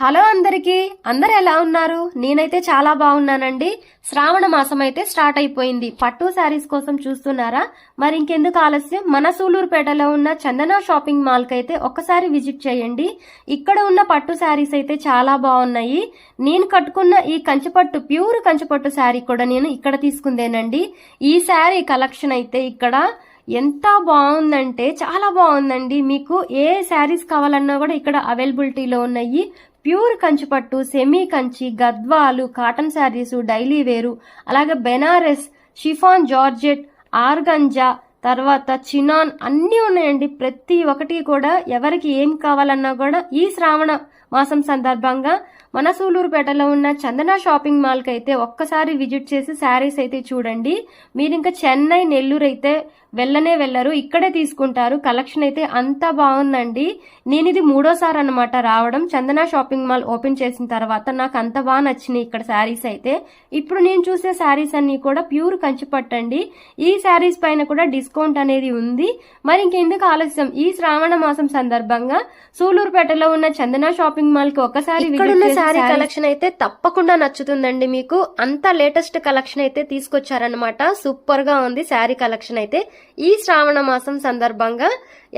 Hello అందరూ ఎలా ఉన్నారు? నేనైతే చాలా బాగున్నానండి. శ్రావణ మాసం అయితే స్టార్ట్ అయిపోయింది. పట్టు శారీస్ కోసం చూస్తున్నారా? మరి ఇంకెందుకు ఆలస్యం, మన సూలూరుపేటలో ఉన్న చందన షాపింగ్ మాల్ కి అయితే ఒక్కసారి విజిట్ చేయండి. ఇక్కడ ఉన్న పట్టు శారీస్ అయితే చాలా బాగున్నాయి. నేను కట్టుకున్న ఈ కంచిపట్టు ప్యూర్ కంచిపట్టు శారీ కూడా నేను ఇక్కడ తీసుకుందేనండి. ఈ శారీ కలెక్షన్ అయితే ఇక్కడ ఎంత బాగుందంటే చాలా బాగుందండి. మీకు ఏ శారీస్ కావాలన్నా కూడా ఇక్కడ అవైలబిలిటీలో ఉన్నాయి. ప్యూర్ కంచిపట్టు, semi Kanchi, Gadwal, cotton sarees, daily wear, అలాగే బెనారస్, షిఫాన్, జార్జెట్, ఆర్గంజా, తర్వాత చినాన్ అన్నీ ఉన్నాయండి. ప్రతి ఒక్కటి కూడా ఎవరికి ఏం కావాలన్నా కూడా ఈ శ్రావణ మాసం సందర్భంగా మన సూలూరుపేటలో ఉన్న చందన షాపింగ్ మాల్ కి అయితే ఒక్కసారి విజిట్ చేసి శారీస్ అయితే చూడండి. మీరు ఇంకా చెన్నై, నెల్లూరు అయితే వెళ్ళరు, ఇక్కడే తీసుకుంటారు. కలెక్షన్ అయితే అంతా బాగుందండి. నేను ఇది 3వ సారి అన్నమాట రావడం. చందన షాపింగ్ మాల్ ఓపెన్ చేసిన తర్వాత నాకు అంత బాగా నచ్చినాయి ఇక్కడ శారీస్ అయితే. ఇప్పుడు నేను చూసే శారీస్ అన్ని కూడా ప్యూర్ కంచిపట్టండి. ఈ శారీస్ పైన కూడా డిస్కౌంట్ అనేది ఉంది. మరి ఇంకెందుకు ఆలస్యం, ఈ శ్రావణ మాసం సందర్భంగా సూలూరుపేటలో ఉన్న చందన షాపింగ్ మాల్ కి ఒకసారి శారీ కలెక్షన్ అయితే తప్పకుండా నచ్చుతుందండి మీకు. అంత లేటెస్ట్ కలెక్షన్ అయితే తీసుకొచ్చారనమాట. సూపర్ గా ఉంది శారీ కలెక్షన్ అయితే. ఈ శ్రావణ మాసం సందర్భంగా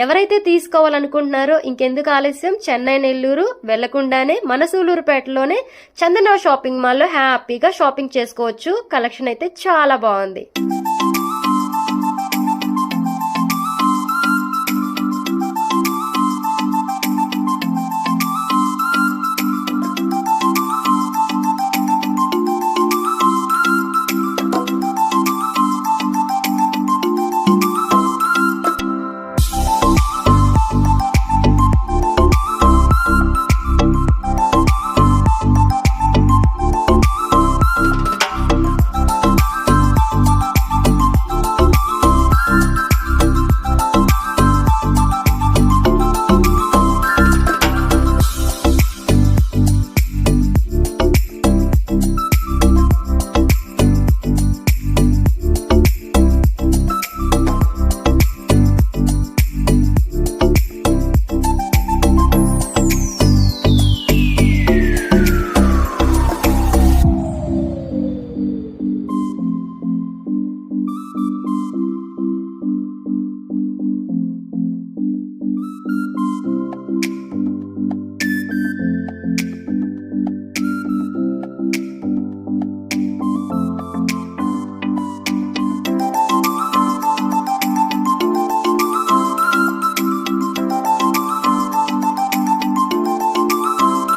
ఎవరైతే తీసుకోవాలనుకుంటున్నారో ఇంకెందుకు ఆలస్యం, చెన్నై, నెల్లూరు వెళ్లకుండానే మన సూలూరుపేటలోనే చందన షాపింగ్ మాల్ లో హ్యాపీగా షాపింగ్ చేసుకోవచ్చు. కలెక్షన్ అయితే చాలా బాగుంది.